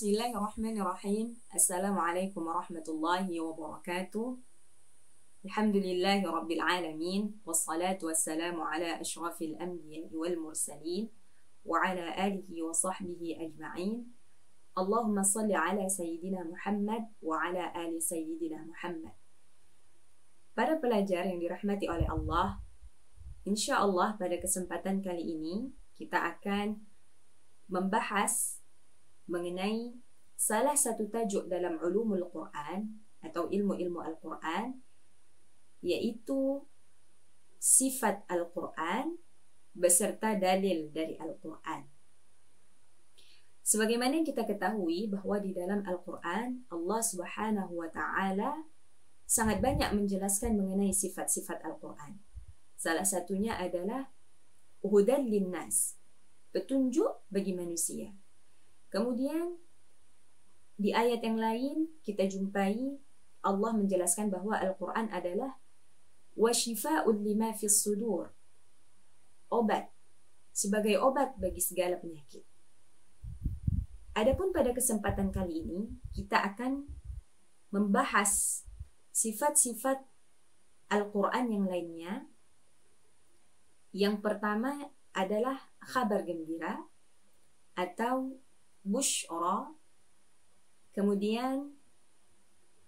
Bismillahirrahmanirrahim. Assalamualaikum warahmatullahi wabarakatuh. Alhamdulillahi rabbil alamin. Wassalatu wassalamu ala ashrafil anbiya wal mursalin wa ala alihi wa sahbihi ajma'in. Allahumma salli ala sayyidina Muhammad wa ala ali sayyidina Muhammad. Para pelajar yang dirahmati oleh Allah, insya Allah pada kesempatan kali ini kita akan membahas mengenai salah satu tajuk dalam ulumul Quran atau ilmu-ilmu Al-Quran, yaitu sifat Al-Quran beserta dalil dari Al-Quran. Sebagaimana yang kita ketahui bahwa di dalam Al-Quran Allah Subhanahu wa Ta'ala sangat banyak menjelaskan mengenai sifat-sifat Al-Quran. Salah satunya adalah hudan linnas, petunjuk bagi manusia. Kemudian di ayat yang lain kita jumpai Allah menjelaskan bahwa Al-Quran adalah washifa'un lima fis sudur, obat, sebagai obat bagi segala penyakit. Adapun pada kesempatan kali ini kita akan membahas sifat-sifat Al-Quran yang lainnya. Yang pertama adalah kabar gembira atau busyra, kemudian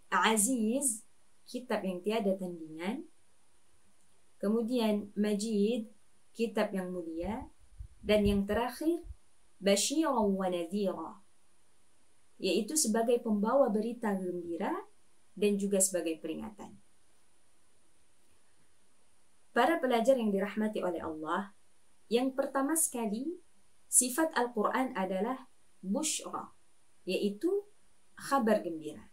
aziz, kitab yang tiada tandingan, kemudian majid, kitab yang mulia, dan yang terakhir basyiran wa nadhira, yaitu sebagai pembawa berita gembira dan juga sebagai peringatan. Para pelajar yang dirahmati oleh Allah, yang pertama sekali sifat Al-Quran adalah busyra, yaitu kabar gembira.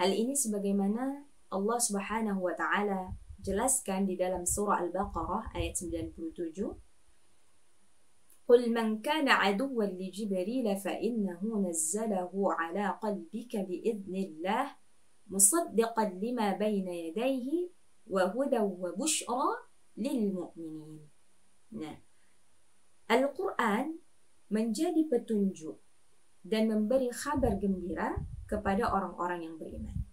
Hal ini sebagaimana Allah Subhanahu wa Ta'ala jelaskan di dalam surah Al-Baqarah ayat 97. Qul man kana aduwwan li Jibril fa innahu nazzalahu ala qalbika bi idznillah musaddiqan lima bayna yadayhi wa hudan wa busyra lil mu'minin. Nah, Al-Quran menjadi petunjuk dan memberi kabar gembira kepada orang-orang yang beriman.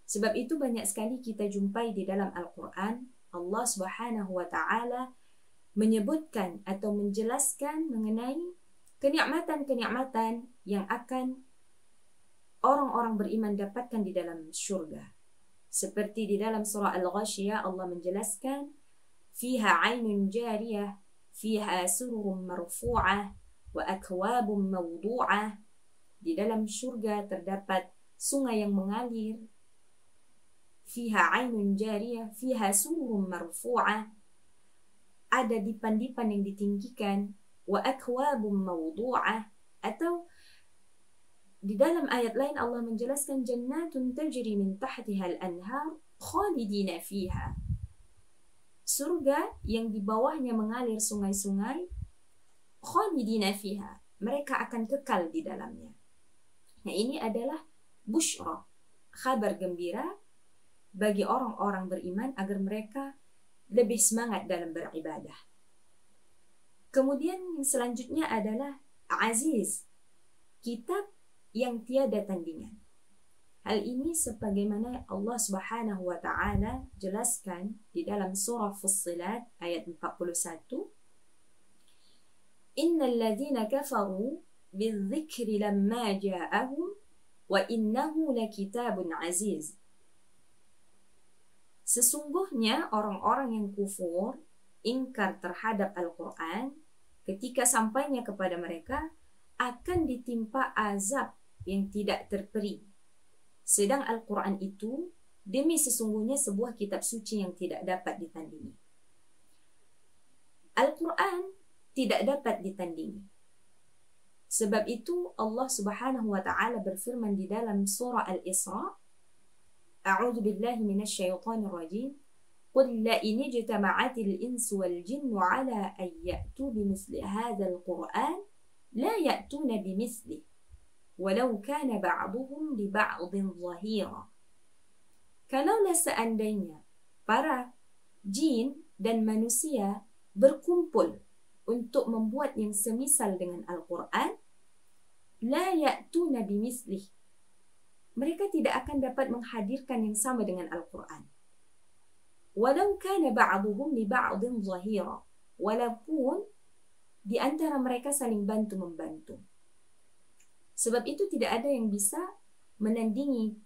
Sebab itu banyak sekali kita jumpai di dalam Al-Quran Allah Subhanahu wa Ta'ala menyebutkan atau menjelaskan mengenai kenikmatan-kenikmatan yang akan orang-orang beriman dapatkan di dalam syurga. Seperti di dalam surah Al-Ghashiyah Allah menjelaskan fiha 'ainun jariyah fiha sururun marfu'ah wa akwabun mawdu'ah. Di dalam surga terdapat sungai yang mengalir. Fiha 'ainun jariyah fiha sururun marfu'ah, ada dipan-dipan yang ditinggikan. Wa akwabun mawdu'ah, atau di dalam ayat lain Allah menjelaskan jannatun tajri min tahtiha al-anhar khalidina fiha, surga yang di bawahnya mengalir sungai-sungai, khalidina fiha, mereka akan kekal di dalamnya. Nah, ini adalah busyra, kabar gembira bagi orang-orang beriman agar mereka lebih semangat dalam beribadah. Kemudian yang selanjutnya adalah aziz, kitab yang tiada tandingan. Hal ini sebagaimana Allah Subhanahu wa Ta'ala jelaskan di dalam surah Fussilat ayat 41. Innal ladzina kafaru bidzikri lamma ja'ahum wa innahu lakitabun aziz. Sesungguhnya orang-orang yang kufur, ingkar terhadap Al-Quran, ketika sampainya kepada mereka akan ditimpa azab yang tidak terperi. Sedang Al-Quran itu demi sesungguhnya sebuah kitab suci yang tidak dapat ditandingi. Al-Quran tidak dapat ditandingi. Sebab itu Allah Subhanahu wa Ta'ala berfirman di dalam surah Al-Isra, A'udzu billahi minasyaitonir rajim, Qul la in ijtama'atil insu wal jinnu 'ala an ya'tu bimithli hadzal Qur'an la ya'tuna bimithlihi walau kana ba'duhum li ba'dhin dhahira. Kalaulah seandainya para jin dan manusia berkumpul untuk membuat yang semisal dengan Al-Quran, la ya'tuna bimislih. Mereka tidak akan dapat menghadirkan yang sama dengan Al-Quran. Walau kana ba'duhum li ba'din zahira. Walaupun di antara mereka saling bantu-membantu. Sebab itu tidak ada yang bisa menandingi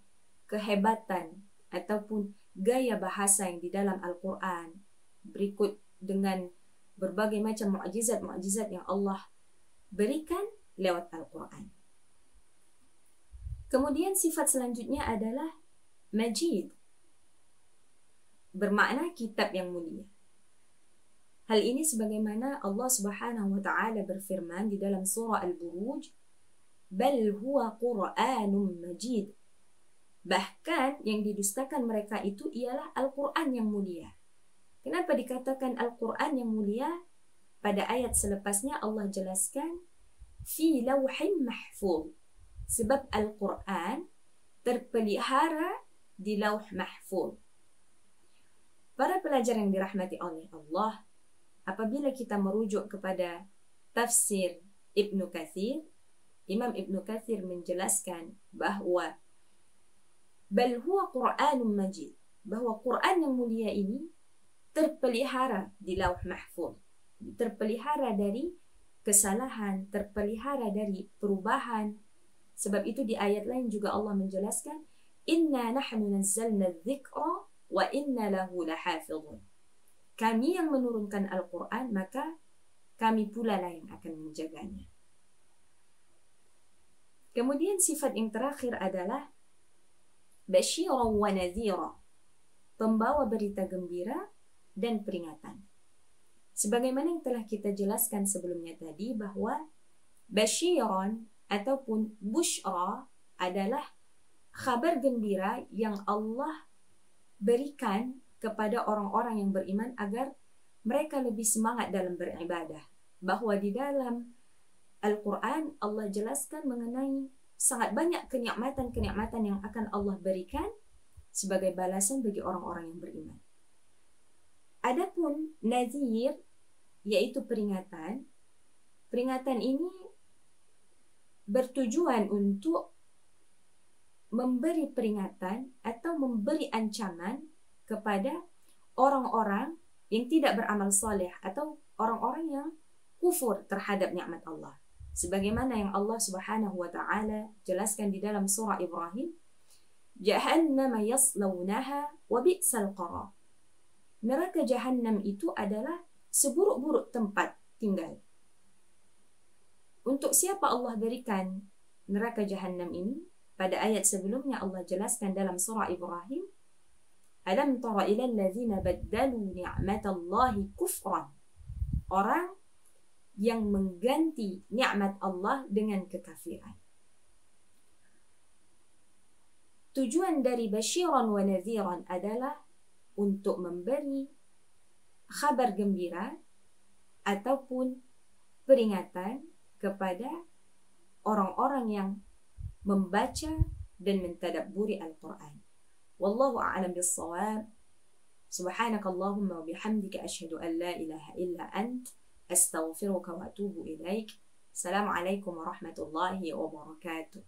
kehebatan ataupun gaya bahasa yang di dalam Al-Quran berikut dengan berbagai macam mukjizat-mukjizat yang Allah berikan lewat Al-Quran. Kemudian sifat selanjutnya adalah Majid, bermakna kitab yang mulia. Hal ini sebagaimana Allah Subhanahu wa taala berfirman di dalam surah Al-Buruj, "Bal huwa Qur'anun Majid." Bahkan yang didustakan mereka itu ialah Al-Quran yang mulia. Kenapa dikatakan Al-Quran yang mulia? Pada ayat selepasnya Allah jelaskan fi lawhin mahfuz. Sebab Al-Quran terpelihara di lauh mahfuz. Para pelajar yang dirahmati oleh Allah, apabila kita merujuk kepada tafsir Ibnu Katsir, Imam Ibnu Katsir menjelaskan bahwa bal huwa Qur'anun Majid, bahwa Quran yang mulia ini terpelihara di lauh mahfuz, terpelihara dari kesalahan, terpelihara dari perubahan. Sebab itu di ayat lain juga Allah menjelaskan, inna nahnu nazzalna dzikra wa inna lahu lahafizun. Kami yang menurunkan Al-Quran, maka kami pula lah yang akan menjaganya. Kemudian sifat yang terakhir adalah basyiran wa nadhira, pembawa berita gembira dan peringatan. Sebagaimana yang telah kita jelaskan sebelumnya tadi, bahwa basyiran ataupun busyra adalah kabar gembira yang Allah berikan kepada orang-orang yang beriman agar mereka lebih semangat dalam beribadah. Bahwa di dalam Al-Quran Allah jelaskan mengenai sangat banyak kenikmatan-kenikmatan yang akan Allah berikan sebagai balasan bagi orang-orang yang beriman. Adapun nazir, yaitu peringatan. Peringatan ini bertujuan untuk memberi peringatan atau memberi ancaman kepada orang-orang yang tidak beramal saleh atau orang-orang yang kufur terhadap nikmat Allah. Sebagaimana yang Allah Subhanahu wa taala jelaskan di dalam surah Ibrahim, Jahannam yaslawnaha wa bi'sal qarar. Neraka Jahannam itu adalah seburuk-buruk tempat tinggal. Untuk siapa Allah berikan neraka Jahannam ini? Pada ayat sebelumnya Allah jelaskan dalam surah Ibrahim, Alam tara ilal ladzina baddalu ni'matallahi kufran. Orang yang mengganti nikmat Allah dengan kekafiran. Tujuan dari basyiran wa nadhiran adalah untuk memberi kabar gembira ataupun peringatan kepada orang-orang yang membaca dan mentadabburi Al-Quran. Wallahu a'lam bis-shawab. Subhanakallahumma wa bihamdika asyhadu an la ilaha illa ant astaghfiruka wa atubu ilaik. Assalamualaikum warahmatullahi wabarakatuh.